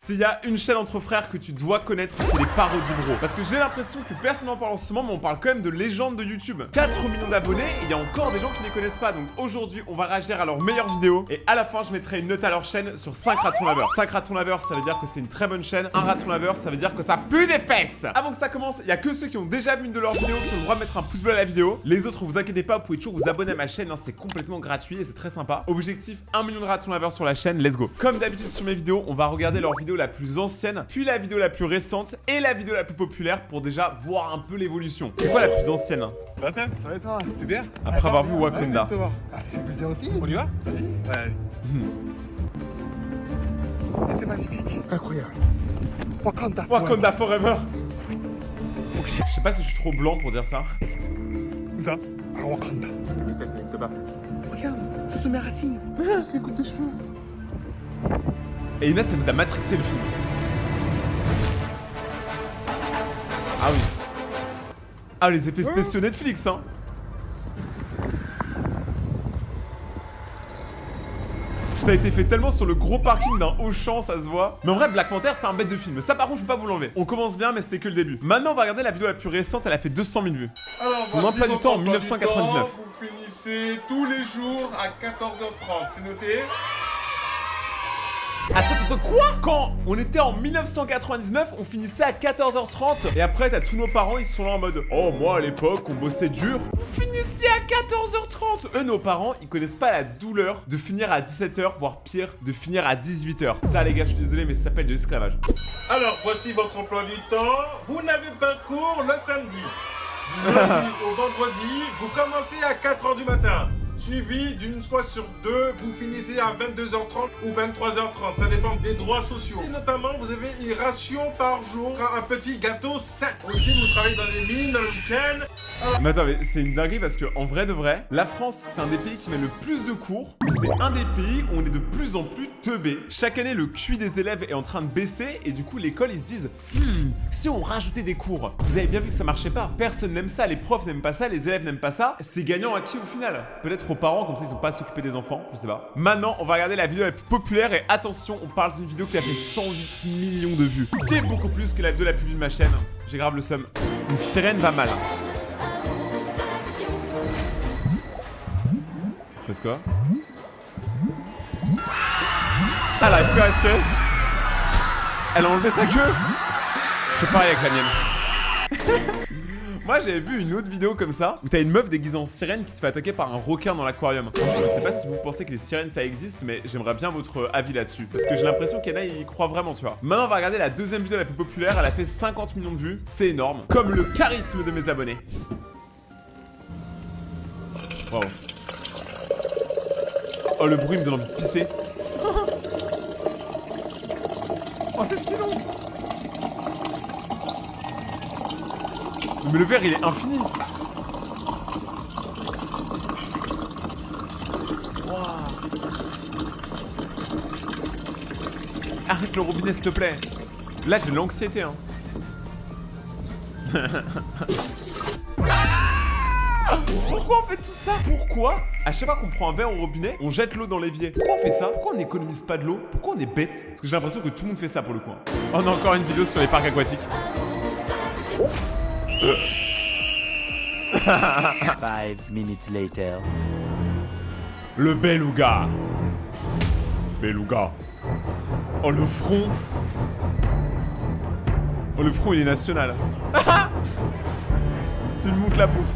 S'il y a une chaîne entre frères que tu dois connaître, c'est les parodies bro. Parce que j'ai l'impression que personne n'en parle en ce moment, mais on parle quand même de légendes de YouTube. 4 millions d'abonnés et il y a encore des gens qui ne les connaissent pas. Donc aujourd'hui, on va réagir à leurs meilleures vidéos. Et à la fin, je mettrai une note à leur chaîne sur 5 ratons laveurs. 5 ratons laveurs, ça veut dire que c'est une très bonne chaîne. Un raton laveur, ça veut dire que ça pue des fesses. Avant que ça commence, il y a que ceux qui ont déjà vu une de leurs vidéos qui ont le droit de mettre un pouce bleu à la vidéo. Les autres, vous inquiétez pas, vous pouvez toujours vous abonner à ma chaîne, hein, c'est complètement gratuit et c'est très sympa. Objectif 1 million de ratons laveurs sur la chaîne, let's go. Comme d'habitude sur mes vidéos, on va regarder leur vidéo la plus ancienne, puis la vidéo la plus récente et la vidéo la plus populaire pour déjà voir un peu l'évolution. C'est quoi la plus ancienne? Ça va et toi? C'est bien? Après avoir vu Wakanda. Ah, fait plaisir aussi. On y va? Vas-y. Ouais. C'était magnifique. Incroyable. Wakanda. Wakanda forever. Je sais pas si je suis trop blanc pour dire ça. Où ça? À Wakanda. Mais ça n'existe pas. Regarde, ce sont mes racines. Mais c'est coupe des cheveux. Et Inès, ça vous a matrixé le film. Ah oui. Ah, les effets spéciaux Netflix, hein. Ça a été fait tellement sur le gros parking d'un Auchan, ça se voit. Mais en vrai, Black Panther, c'était un bête de film. Ça, par contre, je peux pas vous l'enlever. On commence bien, mais c'était que le début. Maintenant, on va regarder la vidéo la plus récente. Elle a fait 200 000 vues. Alors, Son emploi du temps en 1999. Vous finissez tous les jours à 14h30, c'est noté? Attends, quoi? Quand on était en 1999, on finissait à 14h30. Et après, t'as tous nos parents, ils sont là en mode oh, moi à l'époque, on bossait dur. Vous finissiez à 14h30. Eux, nos parents, ils connaissent pas la douleur de finir à 17h, voire pire, de finir à 18h. Ça, les gars, je suis désolé, mais ça s'appelle de l'esclavage. Alors, voici votre emploi du temps. Vous n'avez pas cours le samedi. Du lundi au vendredi, vous commencez à 4h du matin. Suivi d'une fois sur deux, vous finissez à 22h30 ou 23h30. Ça dépend des droits sociaux. Et notamment, vous avez une ration par jour, un petit gâteau sain. Aussi, vous travaillez dans les mines, dans le week-end. Mais attends, mais c'est une dinguerie parce que en vrai de vrai, la France, c'est un des pays qui met le plus de cours. Mais c'est un des pays où on est de plus en plus teubé. Chaque année, le QI des élèves est en train de baisser et du coup, l'école, ils se disent si on rajoutait des cours, vous avez bien vu que ça marchait pas. Personne n'aime ça, les profs n'aiment pas ça, les élèves n'aiment pas ça. C'est gagnant à qui au final? Peut-être aux parents, comme ça ils ont pas à s'occuper des enfants, je sais pas. Maintenant, on va regarder la vidéo la plus populaire et attention, on parle d'une vidéo qui a fait 108 millions de vues. Ce qui est beaucoup plus que la vidéo la plus vue de ma chaîne. J'ai grave le seum. Une sirène va mal. Il se passe quoi? Ah, elle arrive plus à respirer. Elle a enlevé sa queue. Je fais pareil avec la mienne. Moi j'avais vu une autre vidéo comme ça où t'as une meuf déguisée en sirène qui se fait attaquer par un requin dans l'aquarium. Franchement, je sais pas si vous pensez que les sirènes ça existe, mais j'aimerais bien votre avis là-dessus. Parce que j'ai l'impression qu'il y en a, ils croient vraiment, tu vois. Maintenant on va regarder la deuxième vidéo la plus populaire. Elle a fait 50 millions de vues. C'est énorme. Comme le charisme de mes abonnés. Wow. Oh, le bruit me donne envie de pisser. Oh, c'est si long. Mais le verre, il est infini. Wow. Arrête le robinet, s'il te plaît. Là, j'ai de l'anxiété, hein. Pourquoi on fait tout ça? Pourquoi à chaque fois qu'on prend un verre au robinet, on jette l'eau dans l'évier? Pourquoi on fait ça? Pourquoi on n'économise pas de l'eau? Pourquoi on est bête? Parce que j'ai l'impression que tout le monde fait ça pour le coup. On a encore une vidéo sur les parcs aquatiques. 5 minutes later. Le beluga. Beluga. Oh, le front. Oh, le front, il est national. Tu me montres la bouffe.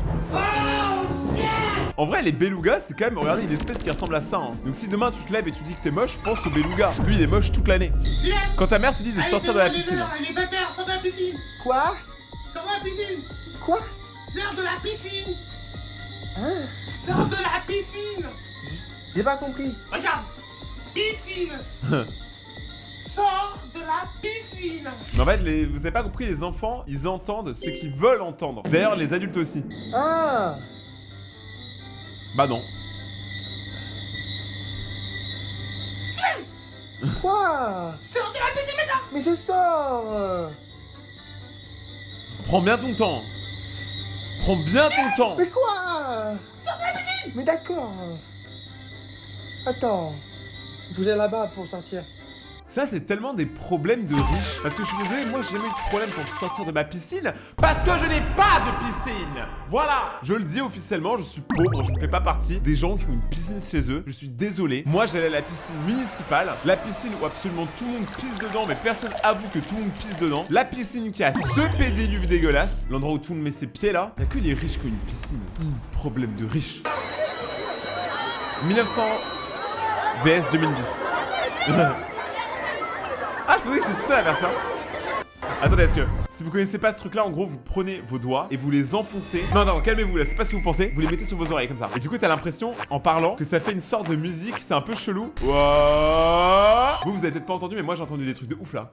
En vrai, les belugas, c'est quand même, regardez, une espèce qui ressemble à ça. Hein. Donc si demain tu te lèves et tu dis que t'es moche, pense au beluga. Lui, il est moche toute l'année. Quand ta mère te dit de sortir de la piscine. Allez, 20h, sors de la piscine. Quoi? Sors de la piscine. Quoi? Sors de la piscine. Hein? Sors de la piscine. J'ai pas compris. Regarde. Piscine. Sors de la piscine. Mais en fait, vous avez pas compris, les enfants, ils entendent ce qu'ils veulent entendre. D'ailleurs, les adultes aussi. Ah! Bah non. Quoi? Sors de la piscine maintenant. Mais je sors! Prends bien ton temps. Prends bien ton temps. Mais quoi? Sors de la piscine. Mais d'accord. Attends. Il faut que j'aille là-bas pour sortir. Ça, c'est tellement des problèmes de riches. Parce que je suis désolé, moi, j'ai jamais eu de problème pour sortir de ma piscine. Parce que je n'ai pas de piscine. Voilà. Je le dis officiellement, je suis pauvre. Je ne fais pas partie des gens qui ont une piscine chez eux. Je suis désolé. Moi, j'allais à la piscine municipale. La piscine où absolument tout le monde pisse dedans, mais personne avoue que tout le monde pisse dedans. La piscine qui a ce pédiluve dégueulasse. L'endroit où tout le monde met ses pieds là. Il n'y a que les riches qui ont une piscine. Problème de riches. 1900 vs 2010. Ah, je pensais que j'étais tout seul à faire ça. Attendez, est-ce que... Si vous connaissez pas ce truc-là, en gros, vous prenez vos doigts et vous les enfoncez... Non, non, calmez-vous, là, c'est pas ce que vous pensez. Vous les mettez sur vos oreilles, comme ça. Et du coup, t'as l'impression, en parlant, que ça fait une sorte de musique, c'est un peu chelou. Ouah. Vous avez peut-être pas entendu, mais moi, j'ai entendu des trucs de ouf, là.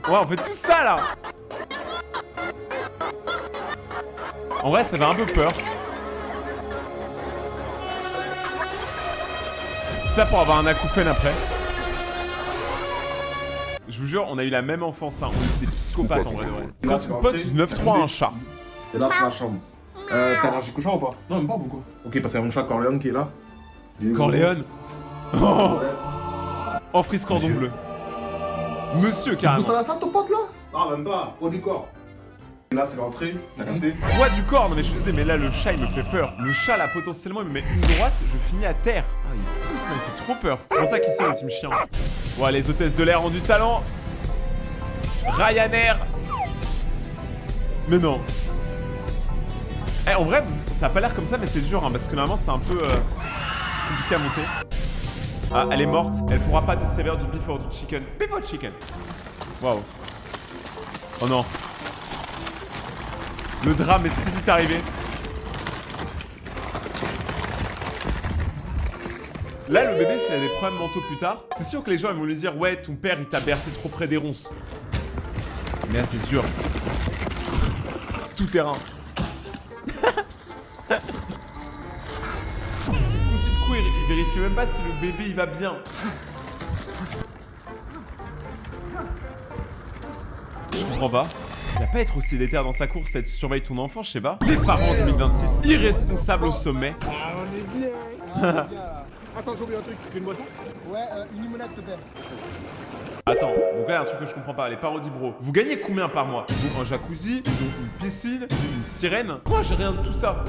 Ouais, on fait tout ça, là. En vrai, ça fait un peu peur. Tout ça pour avoir un acouphène après. Je vous jure, on a eu la même enfance, hein. On était des psychopathes en vrai de vrai. Quand son pote 9-3 un chat. Et là, c'est la chambre. T'es allergique au chat ou pas? Non, même pas beaucoup. Ok, parce qu'il y a mon chat Corleone qui est là. Corleone. Oh, en frise cordon bleu. Monsieur, carrément. Vous à la salle, ton pote là? Non, même pas. Au du corps. Et là, c'est l'entrée. T'as capté? Roi du corps, non mais je disais, mais là, le chat, il me fait peur. Le chat, là, potentiellement, il me met une droite, je finis à terre. Ah, il pousse, ça me fait trop peur. C'est pour ça qu'ici, on est team chien. Ouais, les hôtesses de l'air ont du talent. Ryanair. Mais non. Eh, en vrai, ça a pas l'air comme ça, mais c'est dur, hein, parce que normalement, c'est un peu compliqué à monter. Ah, elle est morte. Elle pourra pas te servir du beef or du chicken. Beef or chicken. Waouh. Oh non. Le drame est si vite arrivé. Là, le bébé, s'il a des problèmes mentaux plus tard, c'est sûr que les gens ils vont lui dire « Ouais, ton père, il t'a bercé trop près des ronces. » Mais là, c'est dur. Tout terrain. Petit coup, il vérifie même pas si le bébé, il va bien. Je comprends pas. Il va pas être aussi déter dans sa course à surveiller ton enfant, je sais pas. Les parents en 2026, irresponsables au sommet. Ah, on est bien. Attends, j'ai oublié un truc. Tu veux une boisson? Ouais, une limonade de verre. Attends, donc là, il y a un truc que je comprends pas. Les parodies bro. Vous gagnez combien par mois? Ils ont un jacuzzi, ils ont une piscine, ils ont une sirène. Moi, j'ai rien de tout ça.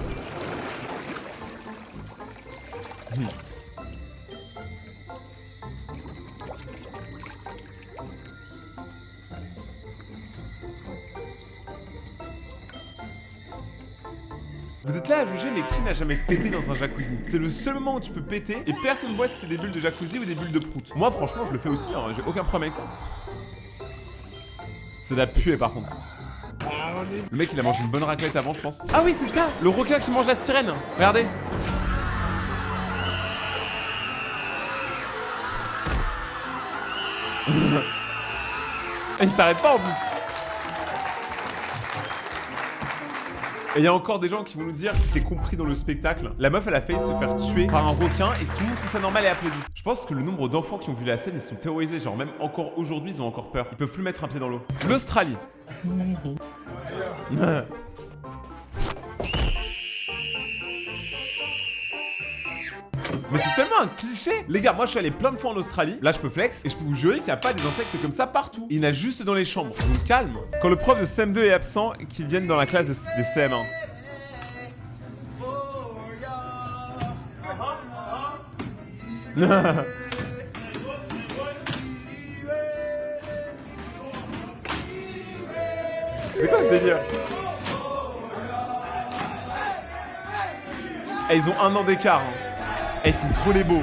Vous êtes là à juger, mais qui n'a jamais pété dans un jacuzzi? C'est le seul moment où tu peux péter et personne voit si c'est des bulles de jacuzzi ou des bulles de prout. Moi, franchement, je le fais aussi, hein, j'ai aucun problème avec ça. C'est de la puée par contre. Le mec, il a mangé une bonne raclette avant, je pense. Ah oui, c'est ça, le requin qui mange la sirène. Regardez. Et il s'arrête pas en plus. Et il y a encore des gens qui vont nous dire si t'es compris dans le spectacle. La meuf, elle a failli se faire tuer par un requin et tout le monde trouve ça normal et applaudit. Je pense que le nombre d'enfants qui ont vu la scène, ils sont terrorisés. Genre même encore aujourd'hui, ils ont encore peur. Ils peuvent plus mettre un pied dans l'eau. L'Australie. Mais c'est tellement un cliché. Les gars, moi je suis allé plein de fois en Australie. Là je peux flex et je peux vous jurer qu'il n'y a pas des insectes comme ça partout. Il y en a juste dans les chambres. Donc calme. Quand le prof de CM2 est absent, qu'ils viennent dans la classe des CM1. C'est quoi ce délire? Eh, ils ont 1 an d'écart. Hein. Eh, ils font trop les beaux.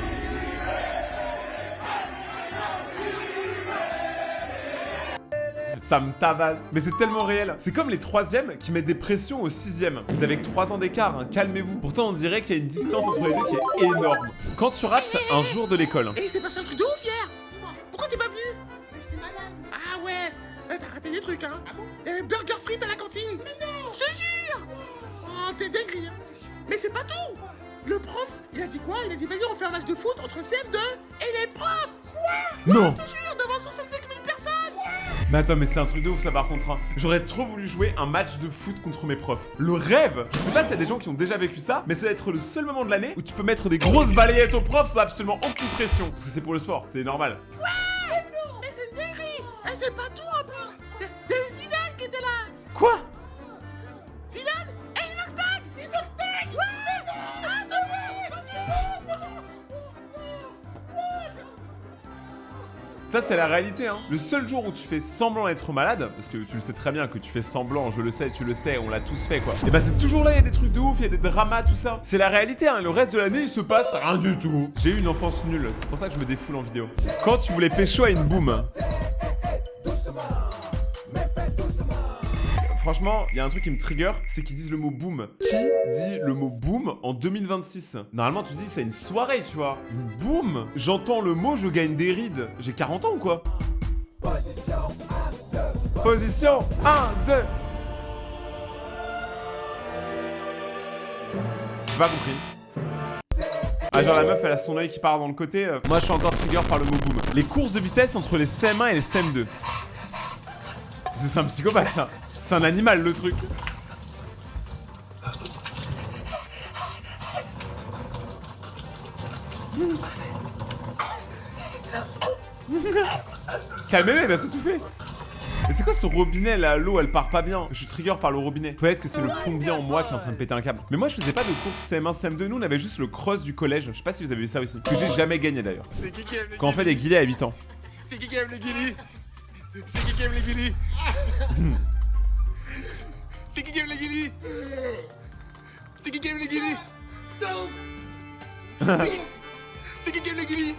Ça me tabasse. Mais c'est tellement réel. C'est comme les 3e qui mettent des pressions aux 6e. Vous avez que 3 ans d'écart, hein, calmez-vous. Pourtant, on dirait qu'il y a une distance entre les deux qui est énorme. Quand tu rates un jour de l'école. Et il s'est passé un truc de ouf hier. Dis-moi, pourquoi t'es pas venu? J'étais malade. Ah ouais, t'as raté des trucs, hein. Ah bon? Il y avait burger frites à la cantine. Mais non. Je te jure. Oh, t'es dingue, hein. Mais c'est pas tout. Le prof, il a dit quoi? Il a dit vas-y, on fait un match de foot entre CM2 et les profs. Quoi? Non. Je te jure, devant 65 000 personnes. Mais attends, mais c'est un truc de ouf ça par contre, hein. J'aurais trop voulu jouer un match de foot contre mes profs. Le rêve. Je sais pas s'il y a des gens qui ont déjà vécu ça, mais ça va être le seul moment de l'année où tu peux mettre des grosses balayettes aux profs sans absolument aucune pression. Parce que c'est pour le sport, c'est normal. Ouais, mais c'est une dinguerie. Eh, c'est pas tout en plus. Il y a eu Zidane qui était là. Quoi? Zidane et Inox Tag. Inox Tag. Ouais. Ça c'est la réalité hein. Le seul jour où tu fais semblant d'être malade, parce que tu le sais très bien que tu fais semblant, je le sais, tu le sais, on l'a tous fait quoi. Et bah c'est toujours là, il y a des trucs de ouf, il y a des dramas, tout ça. C'est la réalité hein, le reste de l'année il se passe rien du tout. J'ai eu une enfance nulle, c'est pour ça que je me défoule en vidéo. Quand tu voulais pécho à une boum. Franchement, il y a un truc qui me trigger, c'est qu'ils disent le mot boom. Qui dit le mot boom en 2026? Normalement, tu dis c'est une soirée, tu vois. Une boom. J'entends le mot, je gagne des rides. J'ai 40 ans ou quoi? Position 1, 2. J'ai pas compris. Ah genre la meuf elle a son œil qui part dans le côté. Moi je suis encore trigger par le mot boom. Les courses de vitesse entre les CM1 et les CM2. C'est un psychopathe ça. C'est un animal le truc. Calmez-les, bah c'est tout fait. Et c'est quoi ce robinet là? L'eau elle part pas bien. Je suis trigger par le robinet. Peut-être que c'est le plombier en moi qui est en train de péter un câble. Mais moi je faisais pas de course CM1, CM2. Nous on avait juste le cross du collège. Je sais pas si vous avez vu ça aussi. Que j'ai jamais gagné d'ailleurs. C'est qui aime les Quand on fait des guillis à 8 ans. C'est qui aime les guilis? C'est qui aime les guilis? C'est qui aime les guilis? C'est qui aime les guilis? C'est qui aime les guilis?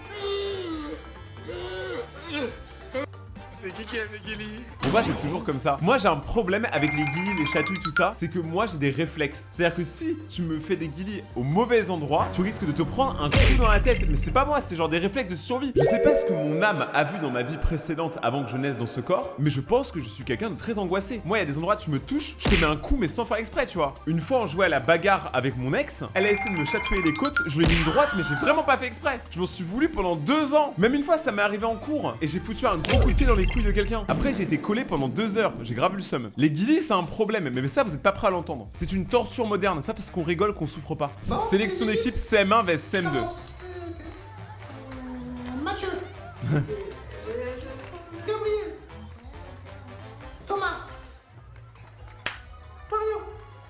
C'est qui aime les guilis? Pourquoi c'est toujours comme ça? Moi j'ai un problème avec les guilis, les chatouilles, tout ça. C'est que moi j'ai des réflexes. C'est-à-dire que si tu me fais des guilis au mauvais endroit, tu risques de te prendre un coup dans la tête. Mais c'est pas moi, c'est genre des réflexes de survie. Je sais pas ce que mon âme a vu dans ma vie précédente avant que je naisse dans ce corps, mais je pense que je suis quelqu'un de très angoissé. Moi il y a des endroits où tu me touches, je te mets un coup mais sans faire exprès, tu vois. Une fois on jouait à la bagarre avec mon ex, elle a essayé de me chatouiller les côtes, je lui ai mis une droite mais j'ai vraiment pas fait exprès. Je m'en suis voulu pendant 2 ans. Même une fois ça m'est arrivé en cours et j'ai foutu un gros coup de pied dans les couilles de quelqu'un. Après j'ai été collé pendant 2 heures, j'ai grave eu le seum. Les guilis c'est un problème, mais ça vous êtes pas prêts à l'entendre. C'est une torture moderne, c'est pas parce qu'on rigole qu'on souffre pas. Sélection d'équipe CM1 vs CM2. Mathieu. Gabriel. Thomas. Mario.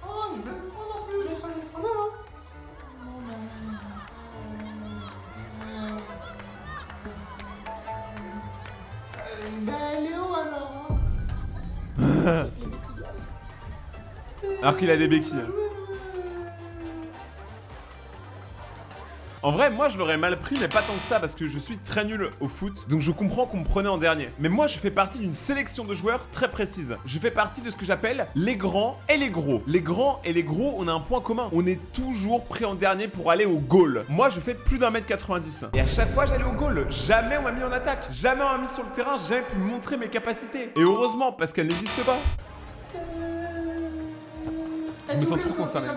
Oh, je vais le prendre en plus. Je vais le prendre avant. Ben Léo alors. Alors qu'il a des béquilles. En vrai, moi je l'aurais mal pris, mais pas tant que ça, parce que je suis très nul au foot, donc je comprends qu'on me prenait en dernier. Mais moi je fais partie d'une sélection de joueurs très précise. Je fais partie de ce que j'appelle les grands et les gros. Les grands et les gros, on a un point commun. On est toujours pris en dernier pour aller au goal. Moi je fais plus d'1m90. Et à chaque fois j'allais au goal. Jamais on m'a mis en attaque. Jamais on m'a mis sur le terrain. J'ai jamais pu montrer mes capacités. Et heureusement, parce qu'elles n'existent pas. Je me sens trop concerné.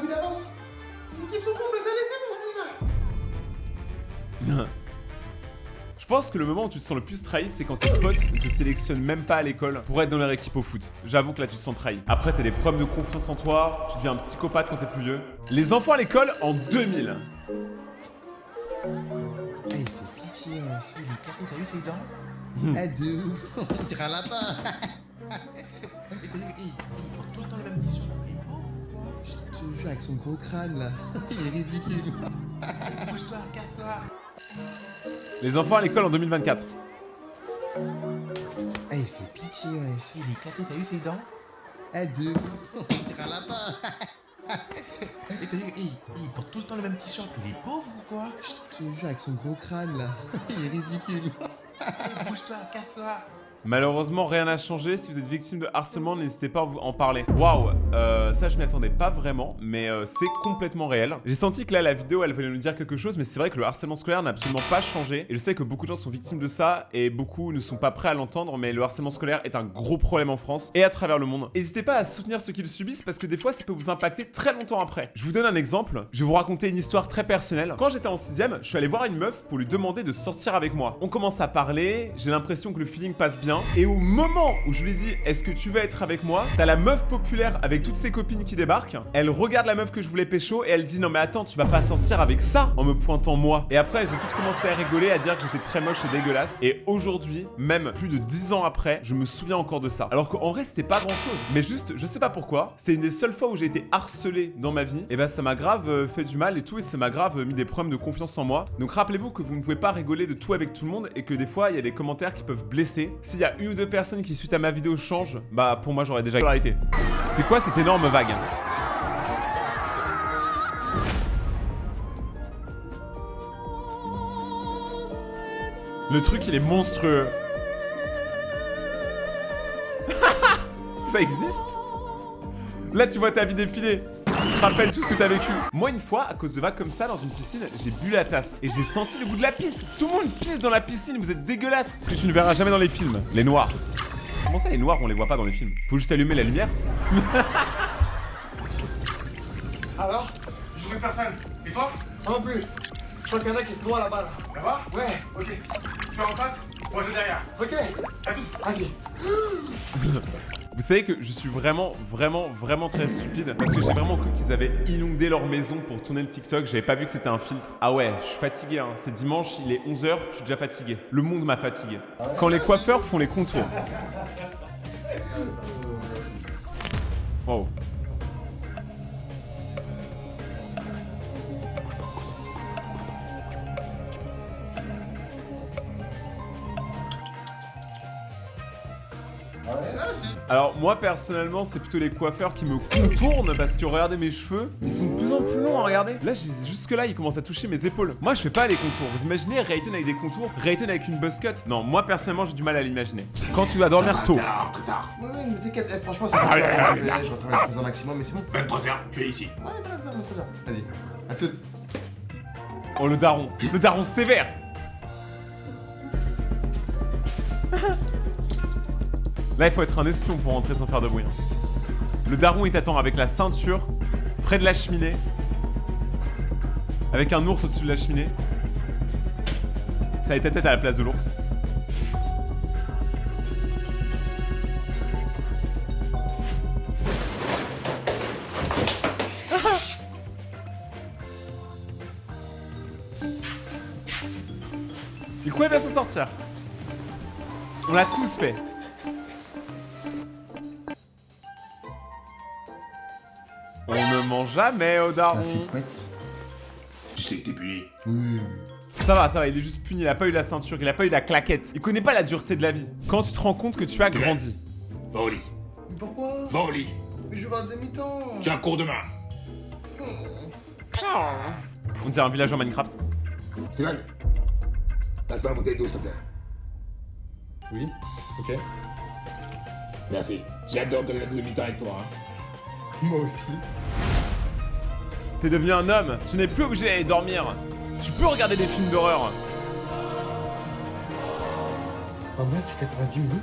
Je pense que le moment où tu te sens le plus trahi, c'est quand tes potes ne te sélectionnent même pas à l'école pour être dans leur équipe au foot. J'avoue que là tu te sens trahi. Après t'as des problèmes de confiance en toi, tu deviens un psychopathe quand t'es plus vieux. Les enfants à l'école en 2000. Il fait pitié, il est éclaté, t'as vu ses dents? Ah de ouf, on dirait un lapin. Et t'as vu, il porte tout le temps les mêmes t-shirts, il est pauvre ou quoi? Je te jure avec son gros crâne là, il est ridicule. Bouge-toi, casse-toi. Les enfants à l'école en 2024. Ah il fait pitié, il est éclaté, t'as vu ses dents? Ah de ouf, on dirait un lapin. Et t'as vu, il porte tout le temps le même t-shirt, il est pauvre ou quoi? Je te jure avec son gros crâne là, il est ridicule. Bouge-toi, casse-toi. Malheureusement, rien n'a changé. Si vous êtes victime de harcèlement, n'hésitez pas à en parler. Waouh, ça je m'y attendais pas vraiment, mais c'est complètement réel. J'ai senti que là, la vidéo, elle voulait nous dire quelque chose, mais c'est vrai que le harcèlement scolaire n'a absolument pas changé. Et je sais que beaucoup de gens sont victimes de ça, et beaucoup ne sont pas prêts à l'entendre, mais le harcèlement scolaire est un gros problème en France et à travers le monde. N'hésitez pas à soutenir ceux qui le subissent, parce que des fois, ça peut vous impacter très longtemps après. Je vous donne un exemple. Je vais vous raconter une histoire très personnelle. Quand j'étais en 6ème, je suis allé voir une meuf pour lui demander de sortir avec moi. On commence à parler, j'ai l'impression que le feeling passe bien. bien. Et au moment où je lui dis est-ce que tu veux être avec moi, t'as la meuf populaire avec toutes ses copines qui débarquent. Elle regarde la meuf que je voulais pécho et elle dit non mais attends, tu vas pas sortir avec ça en me pointant moi. Et après elles ont toutes commencé à rigoler, à dire que j'étais très moche et dégueulasse. Et aujourd'hui, même plus de 10 ans après, je me souviens encore de ça. Alors qu'en vrai c'était pas grand chose, mais juste je sais pas pourquoi, c'est une des seules fois où j'ai été harcelé dans ma vie. Et bah ça m'a grave fait du mal et tout, et ça m'a grave mis des problèmes de confiance en moi. Donc rappelez-vous que vous ne pouvez pas rigoler de tout avec tout le monde et que des fois il y a des commentaires qui peuvent blesser. S'il y a une ou deux personnes qui suite à ma vidéo changent, bah pour moi j'aurais déjà arrêté. C'est quoi cette énorme vague? Le truc il est monstrueux. Ça existe? Là tu vois ta vie défiler. Tu te rappelles tout ce que t'as vécu. Moi une fois, à cause de vagues comme ça dans une piscine, j'ai bu la tasse et j'ai senti le goût de la pisse. Tout le monde pisse dans la piscine, vous êtes dégueulasse. Ce que tu ne verras jamais dans les films, les noirs. Comment ça les noirs on les voit pas dans les films? Faut juste allumer la lumière. Alors? Je trouve personne. Et toi? Non plus. Je crois qu'il y en a qui se noient là-bas. Là-bas? Ouais. Ok. Tu vas en face? Moi je derrière. Ok. À tout. Vas-y. Vous savez que je suis vraiment très stupide parce que j'ai vraiment cru qu'ils avaient inondé leur maison pour tourner le TikTok. J'avais pas vu que c'était un filtre. Ah ouais, je suis fatigué hein. C'est dimanche, il est 11h, je suis déjà fatigué. Le monde m'a fatigué. Quand les coiffeurs font les contours. Wow. Alors moi personnellement c'est plutôt les coiffeurs qui me contournent parce que regardez mes cheveux, ils sont de plus en plus longs, regardez. Là jusque là ils commencent à toucher mes épaules. Moi je fais pas les contours, vous imaginez Rayton avec des contours, Rayton avec une buzz cut? Non, moi personnellement j'ai du mal à l'imaginer. Quand tu vas dormir tôt. Ouais, mais t'inquiète, franchement, c'est pas grave. Je retravaille à 3 ans maximum, mais c'est bon. 23h, tu es ici. Ouais, 23h. Vas-y, à toutes. Oh le daron sévère. Là, il faut être un espion pour rentrer sans faire de bruit. Le daron, il t'attend avec la ceinture, près de la cheminée. Avec un ours au-dessus de la cheminée. Ça a ta tête à la place de l'ours. Du coup, il va s'en sortir. On l'a tous fait. On ne ment jamais au daron. Merci, couette. Tu sais que t'es puni. Oui. Ça va, il est juste puni, il a pas eu la ceinture, il a pas eu la claquette. Il connaît pas la dureté de la vie. Quand tu te rends compte que tu as grandi. Va au lit. Mais pourquoi? Va au lit. Mais je vais voir des mi-temps. J'ai un cours demain. On dirait un village en Minecraft. Steven, passe-moi la bouteille d'eau, s'il te plaît. Oui, ok. Merci. J'adore de la deuxième mi-temps avec toi. Hein. Moi aussi. T'es devenu un homme, tu n'es plus obligé d'aller dormir. Tu peux regarder des films d'horreur. En vrai, c'est 90 minutes.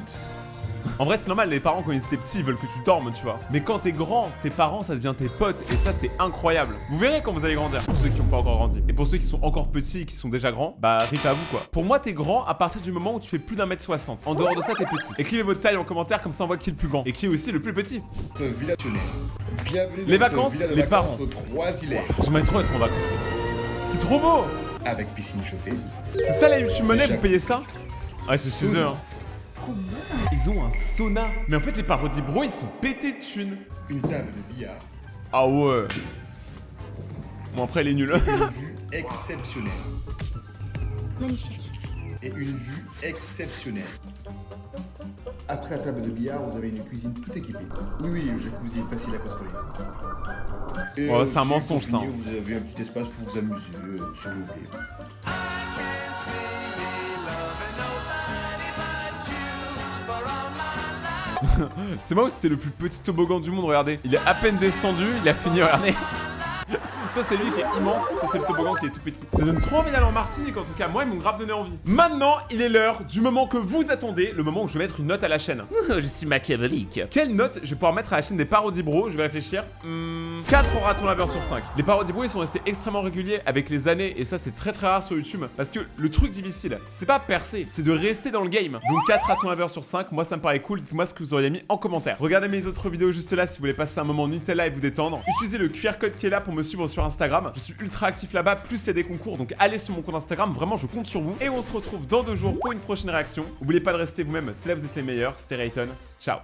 En vrai, c'est normal, les parents quand ils étaient petits, ils veulent que tu dormes, tu vois. Mais quand t'es grand, tes parents, ça devient tes potes. Et ça, c'est incroyable. Vous verrez quand vous allez grandir. Pour ceux qui n'ont pas encore grandi. Et pour ceux qui sont encore petits et qui sont déjà grands, bah, rip à vous, quoi. Pour moi, t'es grand à partir du moment où tu fais plus d'1m60. En dehors de ça, t'es petit. Écrivez votre taille en commentaire, comme ça on voit qui est le plus grand. Et qui est aussi le plus petit. Village. Bienvenue Les dans notre vacances, villa de les vacances parents. aux 3 îlets. J'aimerais trop être en vacances. C'est trop beau. Avec piscine chauffée. C'est ça la YouTube Money, vous payez ça? Ouais, c'est chez eux, hein. Ils ont un sauna. Mais en fait, les parodies bro, ils sont pétés de thunes. Une table de billard. Ah ouais. Bon, après, elle est nulle. Une vue exceptionnelle. Magnifique. Et une vue exceptionnelle. Après la table de billard, vous avez une cuisine tout équipée. Oui, le jacuzzi est facile à contrôler. Et Oh, c'est un aussi, mensonge, pour ça. finir, vous avez un petit espace pour vous amuser, si vous voulez. C'est moi ou c'était le plus petit toboggan du monde, regardez. Il est à peine descendu, il a fini, regardez. Ça, c'est lui qui est immense. Ça, c'est le toboggan qui est tout petit. Ça donne trop envie d'aller en Martinique, en tout cas. Moi, ils m'ont grave donné envie. Maintenant, il est l'heure du moment que vous attendez, le moment où je vais mettre une note à la chaîne. Je suis machiavélique. Quelle note je vais pouvoir mettre à la chaîne des Parodies Bro? Je vais réfléchir. 4 en raton laveur sur 5. Les Parodies Bro, ils sont restés extrêmement réguliers avec les années, et ça, c'est très rare sur YouTube. Parce que le truc difficile, c'est pas percer, c'est de rester dans le game. Donc 4 ratons laveur sur 5, moi ça me paraît cool. Dites-moi ce que vous auriez mis en commentaire. Regardez mes autres vidéos juste là si vous voulez passer un moment Nutella et vous détendre. Utilisez le QR code qui est là pour me suivre sur Instagram. Je suis ultra actif là-bas, plus il y a des concours, donc allez sur mon compte Instagram, vraiment je compte sur vous. Et on se retrouve dans 2 jours pour une prochaine réaction. N'oubliez pas de rester vous-même, c'est là que vous êtes les meilleurs. C'était Rayton, ciao.